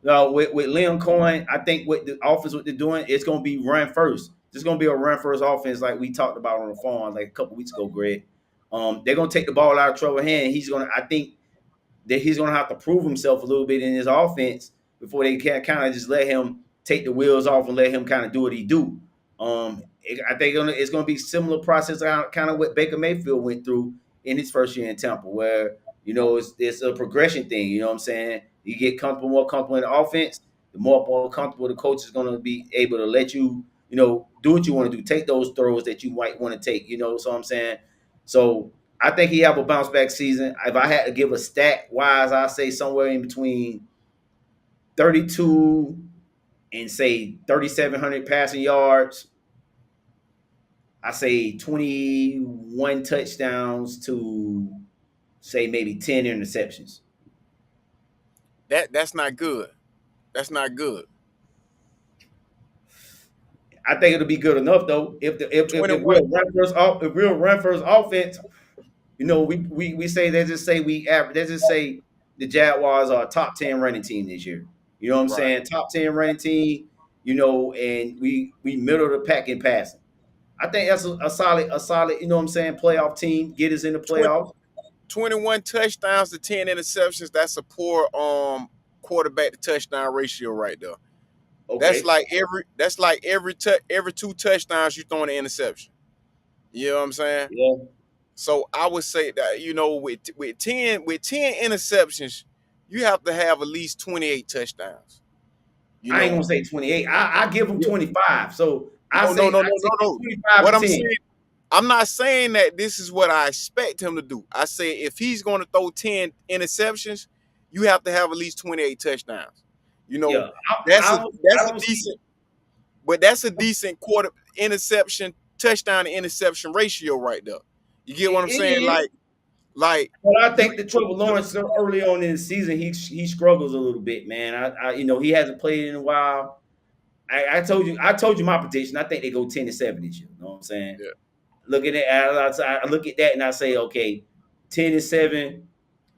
With Liam Cohen, I think with the offense, what they're doing, it's going to be run first. It's going to be a run first offense, like we talked about on the phone like a couple weeks ago, Greg. They're going to take the ball out of Trevor's hand. He's going to, I think, that he's going to have to prove himself a little bit in his offense before they can kind of just let him take the wheels off and let him kind of do what he do. I think it's going to be similar process kind of what Baker Mayfield went through in his first year in Tampa, where it's a progression thing. You know what I'm saying? You get more comfortable in the offense, the more comfortable the coach is going to be able to let you, do what you want to do, take those throws that you might want to take. So I'm saying, so I think he have a bounce back season. If I had to give a stat wise, I'd say somewhere in between 32 and say 3,700 passing yards. I say 21 touchdowns to say maybe 10 interceptions. That's not good. That's not good. I think it'll be good enough though. If 21. we're run first offense, we say they just say we average. They just say the Jaguars are a top 10 running team this year. You know what I'm Right. saying? Top 10 running team. And we middle of the pack in passing. I think that's a solid. You know what I'm saying? Playoff team get us in the 20, playoffs. 21 touchdowns to 10 interceptions. That's a poor quarterback to touchdown ratio right there. That's Okay. like every two touchdowns you throw an interception. You know what I'm saying? Yeah. So I would say that with ten interceptions, you have to have at least 28 touchdowns. You I ain't know, gonna say 28. I give them yeah. 25. So I No, no, say no, I no, say no, no. 25 What to I'm 10. saying, I'm not saying that this is what I expect him to do. I say if he's going to throw 10 interceptions, you have to have at least 28 touchdowns. You know, Yeah. that's I a don't I that's a don't see. decent, but that's a decent quarter interception touchdown to interception ratio right there. You get what I'm It saying? is. Like But I you, think that Trevor Lawrence early on in the season he struggles a little bit, man. He hasn't played in a while. I told you my prediction. I think they go 10-7 this year. You know what I'm saying? yeah, Looking at I look at that and I say, okay, 10-7.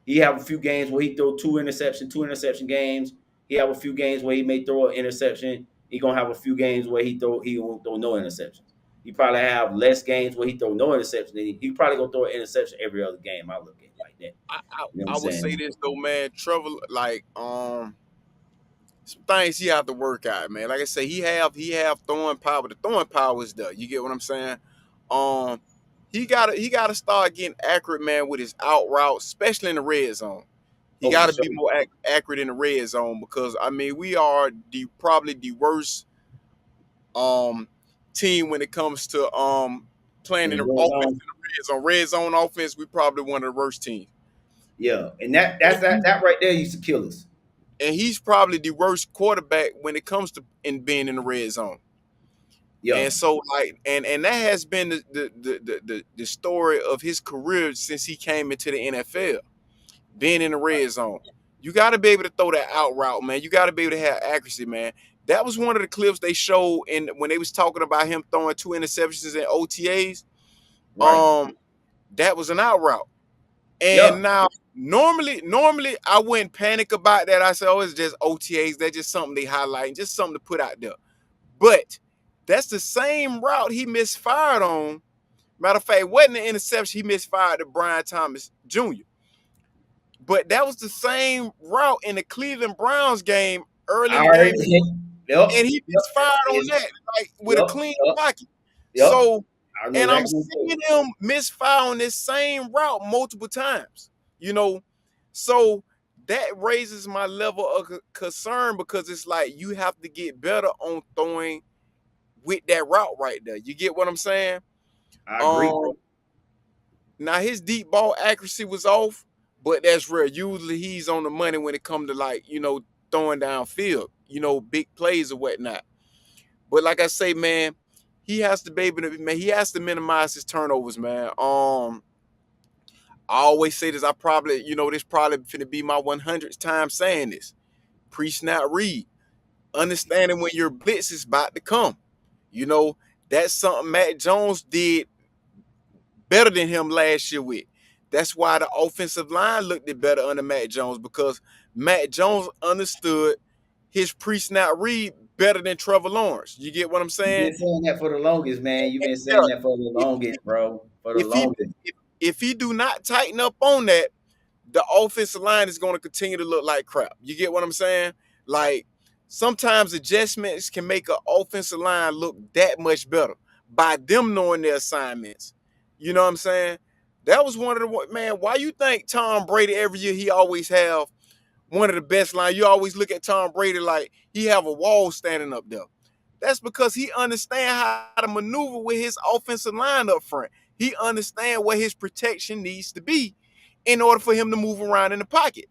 He have a few games where he throw two interception games. He have a few games where he may throw an interception. He gonna have a few games where he won't throw no interceptions. He probably have less games where he throw no interception. He probably gonna throw an interception every other game. I look at it like that. I, I You know what I'm I would say saying? this though, man. Trevor, some things he have to work out, man. Like I say, he have throwing power. The throwing power is there. You get what I'm saying? Um, he gotta start getting accurate, man, with his out routes, especially in the red zone. He Oh, for got to sure. be more accurate in the red zone because I mean we are probably the worst um team when it comes to playing In in the the red offense zone. in the red zone. Red zone offense, we probably one of the worst teams. Yeah, and that right there used to kill us. And he's probably the worst quarterback when it comes to being in the red zone. Yeah, And so and that has been the story of his career since he came into the NFL, being in the red zone. You got to be able to throw that out route, man. You got to be able to have accuracy, man. That was one of the clips they showed in when they was talking about him throwing two interceptions in OTAs. right. Um, that was an out route. Yeah, And now normally I wouldn't panic about that. I say, oh, it's just OTAs. That's just something they highlight, just something to put out there. But that's the same route he misfired on. Matter of fact, it wasn't an interception he misfired to Brian Thomas Jr. But that was the same route in the Cleveland Browns game early in I the already game, Yep, and he yep. misfired on It's, that, like with a yep, clean yep, pocket. yep. So, I know and I'm exactly what you're seeing saying. him misfire on this same route multiple times. You know, so that raises my level of concern because it's like you have to get better on throwing with that route right there. You get what I'm saying? I agree. Um, Now his deep ball accuracy was off, but that's rare. Usually he's on the money when it comes to throwing downfield, big plays or whatnot. But like I say, man, he has to be able to man, he has to minimize his turnovers, man. I always say this. I probably, this probably finna be my 100th time saying this. Pre-snap read, understanding when your blitz is about to come. You know, that's something Matt Jones did better than him last year with. That's why the offensive line looked it better under Matt Jones because Matt Jones understood. his pre-snap read better than Trevor Lawrence. You get what I'm You've saying? been saying that for the longest, man. You've been Yeah. saying that for the If, longest, bro. For the if he longest. if he do not tighten up on that, the offensive line is going to continue to look like crap. You get what I'm saying? Like sometimes adjustments can make an offensive line look that much better by them knowing their assignments. You know what I'm saying? That was one of the man. Why you think Tom Brady every year he always have one of the best lines? You always look at Tom Brady like he have a wall standing up there. That's because he understand how to maneuver with his offensive line up front. He understand where his protection needs to be in order for him to move around in the pocket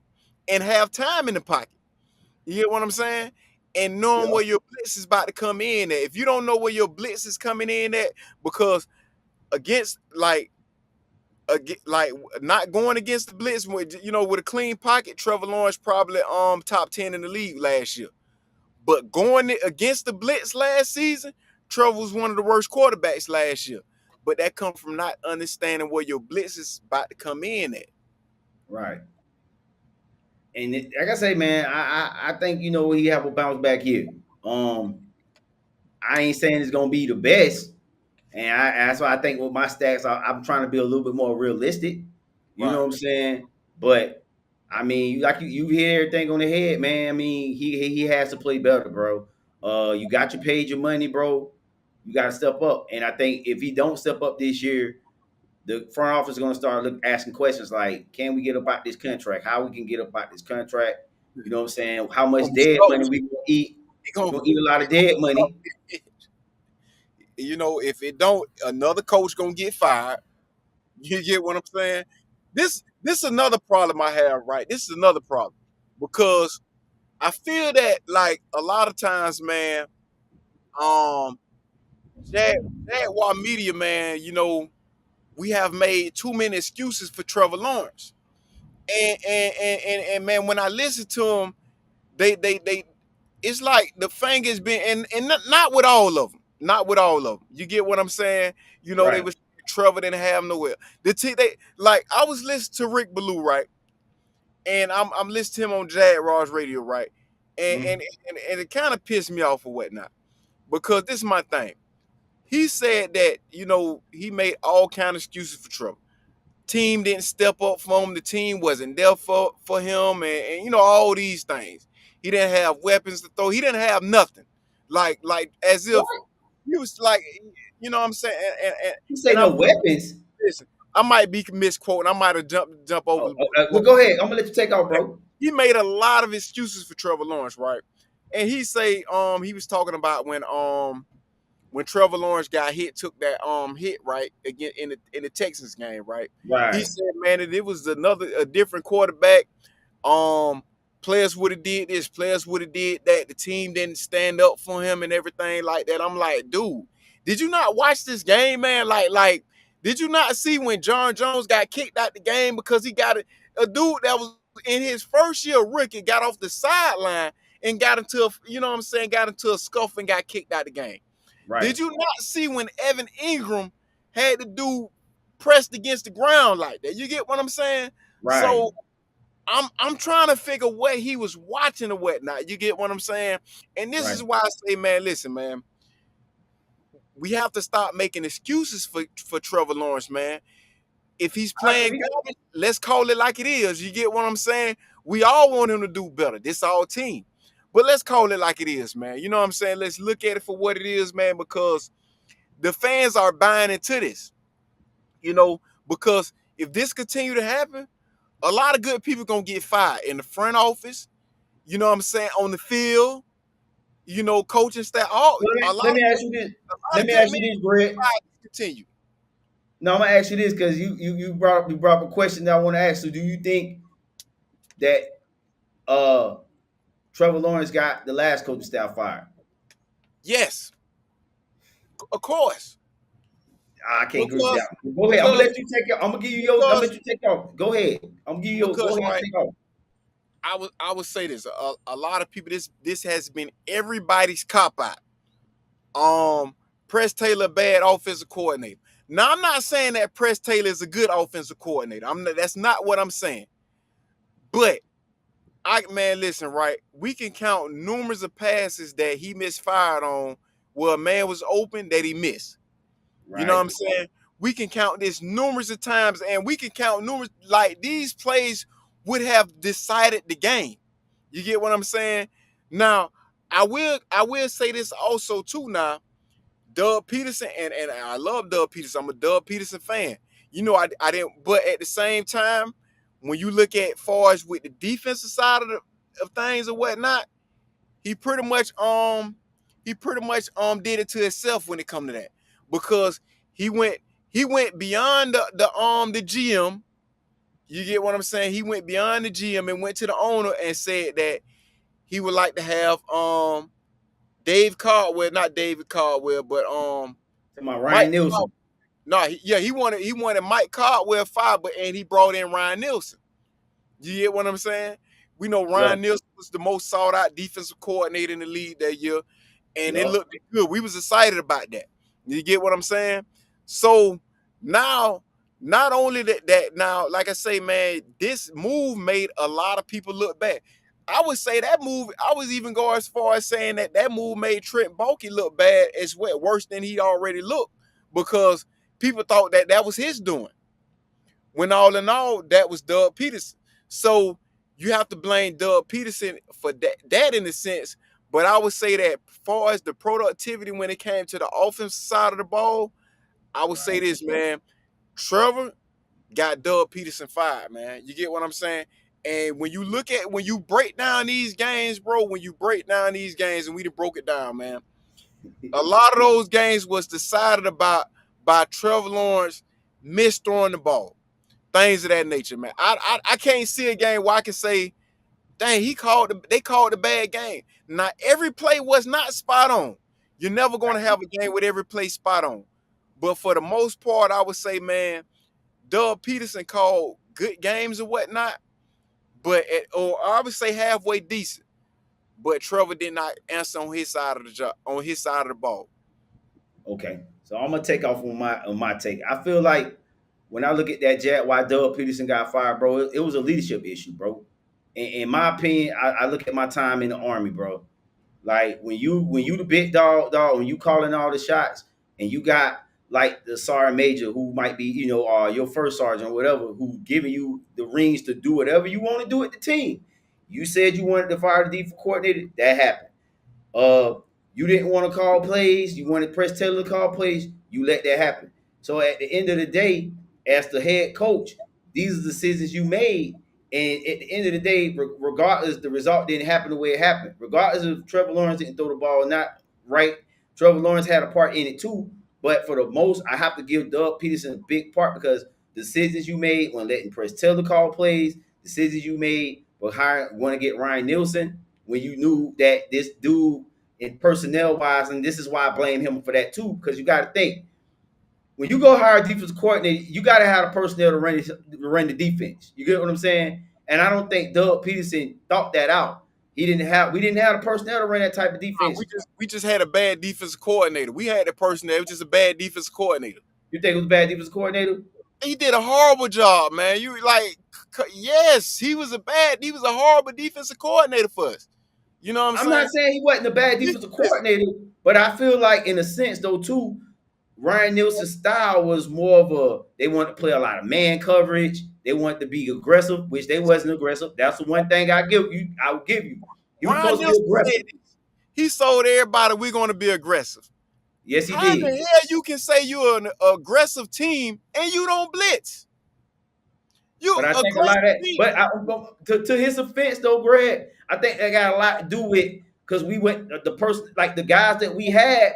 and have time in the pocket. You get what I'm saying? And knowing Yeah. where your blitz is about to come in at. If you don't know where your blitz is coming in at, because against like not going against the blitz with with a clean pocket, Trevor Lawrence probably top 10 in the league last year. But going against the blitz last season, Trevor was one of the worst quarterbacks last year. But that comes from not understanding where your blitz is about to come in at. Right. And like I say, man, I think he have a bounce back here. Um, I ain't saying it's gonna be the best, and that's why I think with my stats, I'm trying to be a little bit more realistic. You know Right. what I'm saying? But I mean, like you hit everything on the head, man. I mean, he has to play better, bro. You got your paid your money, bro. You got to step up, and I think if he don't step up this year, the front office is going to start asking questions like, can we get about this contract? How we can get about this contract? You know what I'm saying? How much Gonna be dead money scope. we gonna eat? He We're gonna, gonna eat a lot of dead money. if it don't, another coach gonna get fired. You get what I'm saying? This is another problem I have, right? This is another problem because I feel that like a lot of times, man, um, Jag Jaguar media, man, we have made too many excuses for Trevor Lawrence. And man, when I listen to them, they it's like the fingers been and not with all of them. Not with all of them. You get what I'm saying? They Right. was Trevor didn't have nowhere. They like I was listening to Rick Ballou, right? And I'm listening to him on Jags radio, right? And Mm-hmm. and and it kind of pissed me off or whatnot. Because this is my thing. He said that, he made all kind of excuses for Trevor. Team didn't step up for him. The team wasn't there for him, and all these things. He didn't have weapons to throw. He didn't have nothing. Like as if What? he was like, what I'm saying. You say And no I'm weapons? listen. I might be misquoting. I might have jump over. Well, go ahead. I'm gonna let you take off, bro. He made a lot of excuses for Trevor Lawrence, right? And he say he was talking about when Trevor Lawrence got hit, took that hit right again in the Texans game, right? He Right. said, man, that it was a different quarterback. Um, Players would have did this, players would have did that. The team didn't stand up for him and everything like that. I'm like, dude, did you not watch this game, man? Like, did you not see when John Jones got kicked out the game because he got a dude that was in his first year rookie got off the sideline and got into got into a scuffle and got kicked out the game. Right. Did you not see when Evan Ingram had the dude pressed against the ground like that? You get what I'm saying? Right. So I'm trying to figure what he was watching or whatnot. You get what I'm saying? And this Right. is why I say, man, listen, man, we have to stop making excuses for Trevor Lawrence, man. If he's I playing agree. garbage, let's call it like it is. You get what I'm saying? We all want him to do better. This all team. But let's call it like it is, man. You know what I'm saying? Let's look at it for what it is, man, because the fans are buying into this. Because if this continue to happen, a lot of good people gonna get fired in the front office. You know what I'm saying? On the field, coaching staff. All Well, a lot let of me good, ask you this. a lot Let of me good ask men you this, get Greg. fired. Continue. No, I'm gonna ask you this because you brought up a question that I want to ask. So, do you think that uh Trevor Lawrence got the last coaching staff fired? Yes, of course. I can't agree with Because that. Go ahead. I'm gonna because let you take it. I'm gonna give you your. I'm gonna let because you take off. Go ahead. I'm gonna give you your. Go because ahead and right. take off. I would say this. A lot of people. This has been everybody's cop out. Press Taylor bad offensive coordinator. Now I'm not saying that Press Taylor is a good offensive coordinator. That's not what I'm saying. But Man, listen, right? We can count numerous of passes that he misfired on where a man was open that he missed. You know what Right. I'm saying? We can count this numerous of times, and we can count numerous like these plays would have decided the game. You get what I'm saying? Now, I will say this also too now. Doug Peterson, and I love Doug Peterson. I'm a Doug Peterson fan. You know, I didn't, but at the same time, when you look at far as with the defensive side of things or whatnot, he pretty much did it to himself when it come to that. Because he went he went beyond the GM. You get what I'm saying? He went beyond the GM and went to the owner and said that he would like to have Dave Caldwell, not David Caldwell, but To my Mike Ryan Caldwell. Nielsen. No, he wanted Mike Caldwell fired, but and he brought in Ryan Nielsen. You get what I'm saying? We know Yeah. Ryan Nielsen was the most sought out defensive coordinator in the league that year, and it Yup. looked good. We was excited about that. You get what I'm saying? So now, not only that now, like I say, man, this move made a lot of people look bad. I would say that move. I was even go as far as saying that move made Trent Baalke look bad as well, worse than he already looked, because people thought that was his doing. When all in all, that was Doug Peterson. So you have to blame Doug Peterson for that in a sense. But I would say that as far as the productivity when it came to the offensive side of the ball, I would say Right. this, man. Trevor got Doug Peterson fired, man. You get what I'm saying? And when you break down these games, bro, when you break down these games, and we done broke it down, man, a lot of those games was decided about by Trevor Lawrence misthrowing the ball, things of that nature, man. I can't see a game where I can say, dang, they called the bad game. Now every play was not spot on. You're never going to have a game with every play spot on. But for the most part, I would say, man, Doug Peterson called good games or whatnot, or I would say halfway decent. But Trevor did not answer on his side of the job, on his side of the ball. Okay. So I'm gonna take off on my take. I feel like when I look at that Jet, why Doug Peterson got fired, bro, it was a leadership issue, bro. In my opinion, I look at my time in the army, bro. Like when you the big dog, when you calling all the shots, and you got like the sergeant major who might be, your first sergeant or whatever, who giving you the reins to do whatever you want to do with the team. You said you wanted to fire the defense coordinator, that happened. Uh, you didn't want to call plays. You wanted Press Taylor to call plays. You let that happen. So at the end of the day, as the head coach, these are the decisions you made. And at the end of the day, regardless, the result didn't happen the way it happened. Regardless if Trevor Lawrence didn't throw the ball or not right, Trevor Lawrence had a part in it too. But for the most, I have to give Doug Peterson a big part because decisions you made when letting Press Taylor call plays, decisions you made for hiring, want to get Ryan Nielsen, when you knew that this dude in personnel wise, and this is why I blame him for that too, because you got to think when you go hire a defensive coordinator, you got to have the personnel to run the defense. You get what I'm saying? And I don't think Doug Peterson thought that out. We didn't have the personnel to run that type of defense. We just had a bad defensive coordinator. We had the person that was just a bad defensive coordinator. You think it was a bad defensive coordinator? He did a horrible job, man. You like, yes, he was a horrible defensive coordinator for us. You know what I'm I'm not saying? saying he wasn't a bad defensive coordinator, but I feel like in a sense though too, Ryan Nielsen's style was more of a they want to play a lot of man coverage. They want to be aggressive, which they wasn't aggressive. That's the one thing I give you. I will give you. He was Ryan supposed to be Nielsen said aggressive. this. He told everybody we're going to be aggressive. Yes, he How in the did. hell you can say you're an aggressive team and you don't blitz? You But I think a lot of aggressive that. team. But to his offense, though, Greg, I think that got a lot to do with because we went the person like the guys that we had.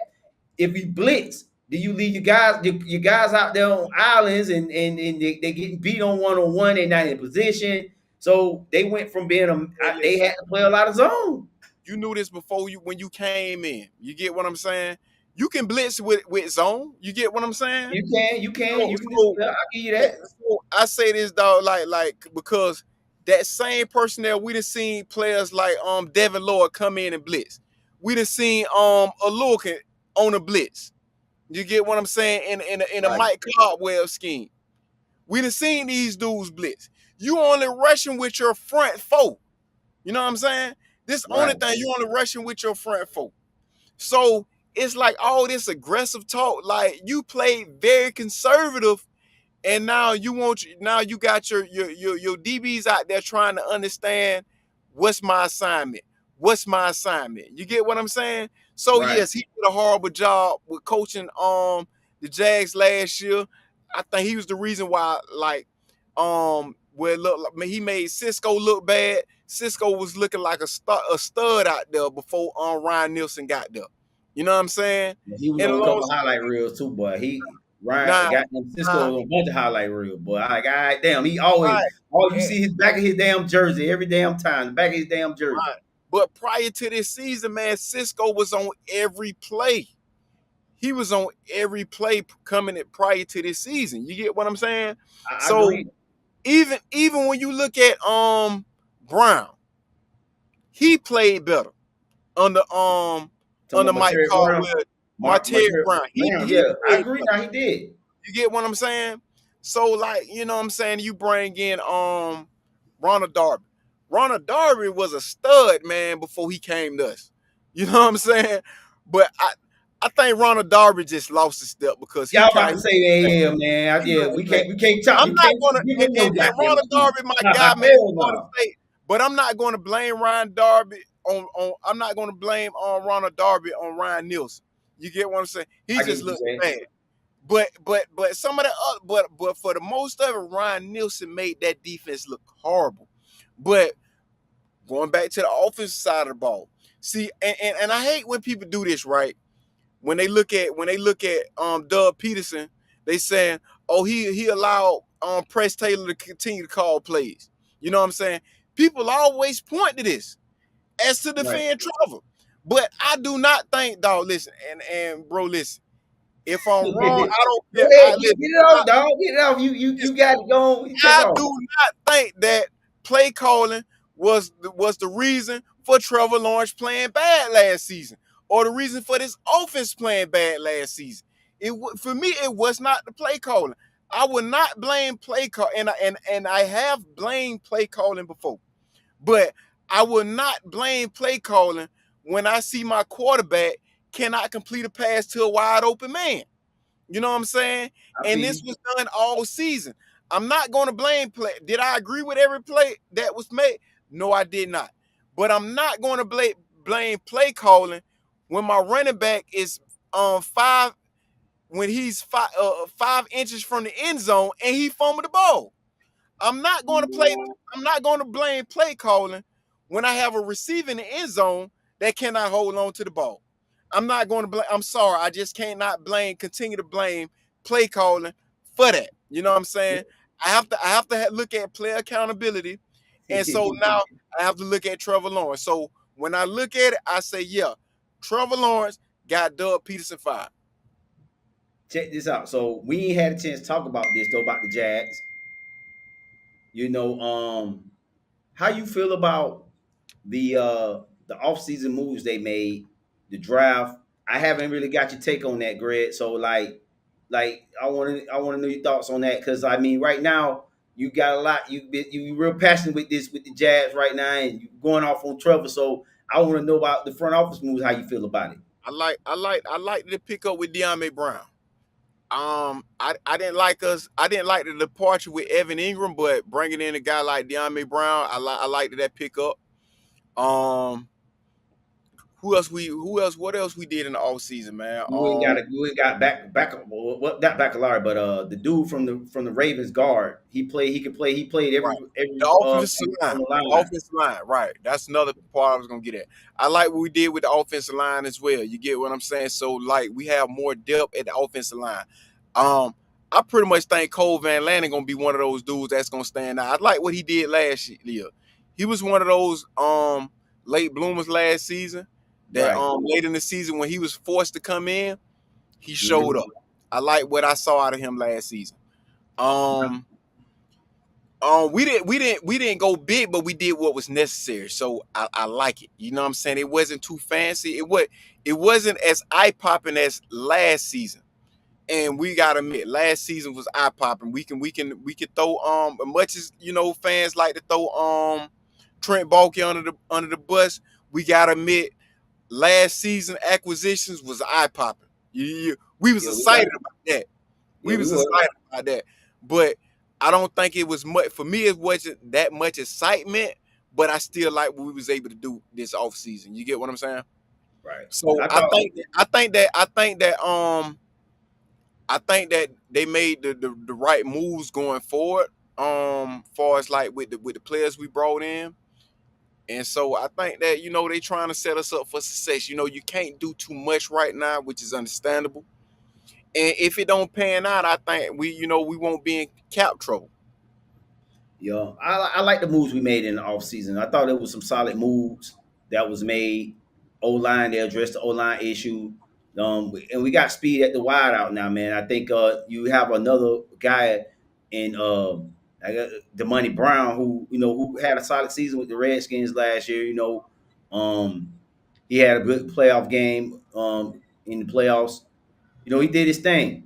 If we blitz, do you leave your guys out there on islands and they getting beat on one? They're not in position, so they went from being Hey, they listen, had to play a lot of zone. you knew this before you when you came in. You get what I'm saying? You can blitz with zone. You get what I'm saying? You can just So I'll give you that. so I say this dog like because that same personnel we done seen players like Devin Lloyd come in and blitz. We done seen Alurkin on a blitz. You get what I'm saying? In a Right. Mike Caldwell scheme. We done seen these dudes blitz. You only rushing with your front four. You know what I'm saying? This only Right. thing you only rushing with your front four. So it's like all this aggressive talk. Like you played very conservative, and now you got your DBs out there trying to understand what's my assignment. What's my assignment? You get what I'm saying? So Right. yes, he did a horrible job with coaching the Jags last year. I think he was the reason why where it looked like he made Cisco look bad. Cisco was looking like a stud out there before Ryan Nielsen got there. You know what I'm saying? He was And on a couple along highlight reels too, boy. He Ryan now, got them Cisco now, was on a bunch of highlight reels, boy. Like, God damn, he always right. all you And, see his back of his damn jersey every damn time. The back of his damn jersey. right. But prior to this season, man, Cisco was on every play. He was on every play coming at prior to this season. You get what I'm saying? I So agree. even when you look at Brown, he played better under Talking about Mike Terry Brown, Caldwell, Martair Mark Brown. Brown. He Yeah, I played agree. better. Now he did. You get what I'm saying? So like, you know what I'm saying? You bring in Ronald Darby. Ronald Darby was a stud, man, before he came to us. You know what I'm saying? But I think Ronald Darby just lost a step because Yeah, he I'm about to kind say, of yeah, man. he Yeah, really bad. we I'm not can't gonna give him no and goddamn Ronald excuse. Darby, my guy, man, Hell from Florida no. State. But I'm not gonna blame Ryan Darby on I'm not gonna blame Ronald Darby on Ryan Nielsen. You get what I'm saying? He I get just what you're looked saying. bad. But some of the other, but for the most of it, Ryan Nielsen made that defense look horrible. But going back to the offensive side of the ball, see, and I hate when people do this, right? When they look at Doug Peterson, they saying, oh, he allowed Press Taylor to continue to call plays. You know what I'm saying? People always point to this as to Right. defend Trevor. But I do not think, dog, listen, and bro, listen. If I'm wrong, I don't Go care. ahead, I listen. get it off, dog. Get it off. You got it going. You take I off. do not think that play calling was the reason for Trevor Lawrence playing bad last season, or the reason for this offense playing bad last season. For me, it was not the play calling. I would not blame play call, and I have blamed play calling before, but I will not blame play calling when I see my quarterback cannot complete a pass to a wide open man. You know what I'm saying? I And feel this you. was done all season. I'm not going to blame play. Did I agree with every play that was made? No, I did not. But I'm not going to blame play calling when my running back is five when he's 5 inches from the end zone and he fumbled the ball. I'm not going to play. I'm not going to blame play calling when I have a receiver in the end zone that cannot hold on to the ball. I'm not going to blame. I'm sorry. I just cannot blame. Continue to blame play calling for that. You know what I'm saying? I have to look at player accountability, and so now I have to look at Trevor Lawrence. So when I look at it, I say, yeah, Trevor Lawrence got Doug Peterson fired. Check this out. So we ain't had a chance to talk about this though about the Jags. You know, how you feel about the offseason moves they made, the draft. I haven't really got your take on that, Greg. So like I want to know your thoughts on that because I mean right now you got a lot you real passionate with this with the Jazz right now and you going off on Trevor. So I want to know about the front office moves. How you feel about it? I like to pick up with De'Ami Brown. I didn't like the departure with Evan Ingram, but bringing in a guy like De'Ami Brown, I liked that pickup. Um, what else we did in the offseason, man? You ain't got back what not Baccalaureate, but the dude from the Ravens guard. He played Right. every The offensive everything line. on the The line. offensive line, right. That's another part I was gonna get at. I like what we did with the offensive line as well. You get what I'm saying? So like we have more depth at the offensive line. Um, I pretty much think Cole Van Lannon gonna be one of those dudes that's gonna stand out. I like what he did last year. He was one of those late bloomers last season that Right. late in the season when he was forced to come in, he showed Mhm. up. I like what I saw out of him last season. Um we didn't go big, but we did what was necessary. So I like it. You know what I'm saying? It wasn't too fancy. It wasn't as eye popping as last season. And we gotta admit, last season was eye popping. We can throw as much as fans like to throw Trent Baalke under the bus. We gotta admit, last season acquisitions was eye popping. We was Yeah, we got. excited about that. Yeah, We we was were. excited about that. But I don't think it was much for me. It wasn't that much excitement. But I still like what we was able to do this off season. You get what I'm saying? Right. So I thought. I think that they made the right moves going forward. Far as like with the players we brought in. And so I think that, they trying to set us up for success. You can't do too much right now, which is understandable. And if it don't pan out, I think we won't be in cap trouble. Yeah, I like the moves we made in the offseason. I thought there was some solid moves that was made. O line, they addressed the O line issue. And we got speed at the wide out now, man. I think you have another guy in Demonte Brown who had a solid season with the Redskins last year. Um, he had a good playoff game in the playoffs. He did his thing.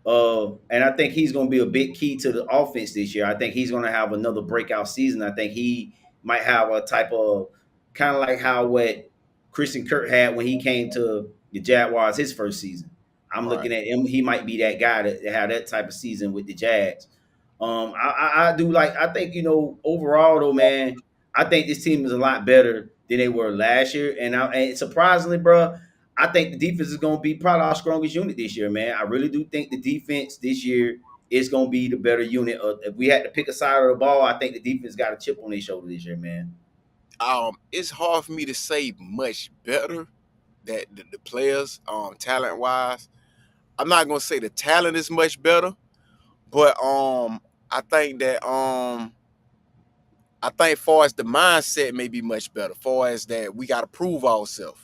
And I think he's going to be a big key to the offense this year. I think he's going to have another breakout season. I think he might have a type of kind of like how what Christian Kirk had when he came to the Jaguars his first season. I'm Right. looking at him. He might be that guy to have that type of season with the Jags. I do like. I think overall though, man. I think this team is a lot better than they were last year, and surprisingly, bro, I think the defense is going to be probably our strongest unit this year, man. I really do think the defense this year is going to be the better unit. If we had to pick a side of the ball, I think the defense got a chip on their shoulder this year, man. It's hard for me to say much better that the players, talent wise. I'm not gonna say the talent is much better, but I think that I think far as the mindset may be much better. Far as that we gotta prove ourselves.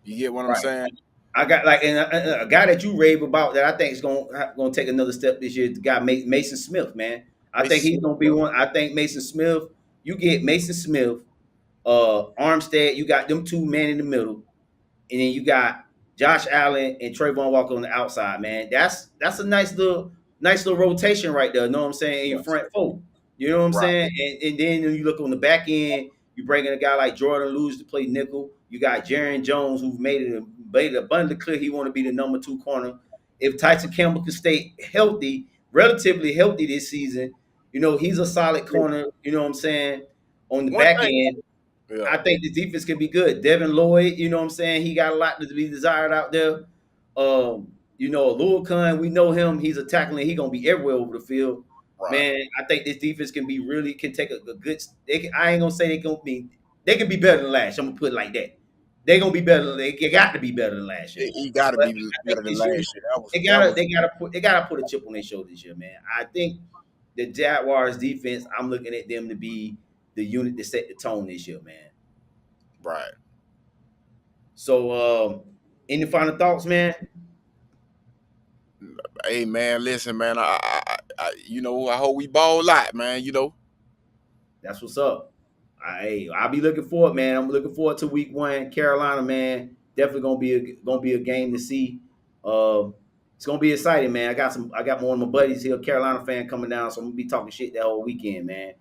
You get what I'm Right. saying? I got like and a guy that you rave about that I think is going to take another step this year. The guy Mason Smith, man. I think he's Mason going to be Smith, one. I think Mason Smith. You get Mason Smith, Armstead. You got them two men in the middle. And then you got Josh Allen and Trayvon Walker on the outside, man. That's a nice little rotation right there. You know what I'm saying? In your yes. front four. You know what I'm Right. saying? And then when you look on the back end, you bring in a guy like Jordan Lewis to play nickel. You got Jaron Jones, who's made it abundantly clear he want to be the number 2 corner. If Tyson Campbell can stay healthy, relatively healthy this season, he's a solid corner. You know what I'm saying? On the One back thing, end, yeah, I think the defense can be good. Devin Lloyd, you know what I'm saying? He got a lot to be desired out there. Lil Khan, we know him. He's a tackling. He's gonna be everywhere over the field. right. Man, I think this defense can take a good. I ain't gonna say they can be better than last year. I'm gonna put it like that. They're gonna be better. They got to be better than last year. He got to But be I think better than this year last year. That was they that gotta was they gotta put a chip on their shoulder this year, man. I think the Jaguars defense. I'm looking at them to be the unit that set the tone this year, man. right. So, any final thoughts, man? Hey man, listen, man. I hope we ball out, man. That's what's up. I'll be looking forward, man. I'm looking forward to week 1. Carolina, man, definitely gonna be a game to see. Uh, it's gonna be exciting, man. I got one of my buddies here, Carolina fan, coming down, so I'm gonna be talking shit that whole weekend, man.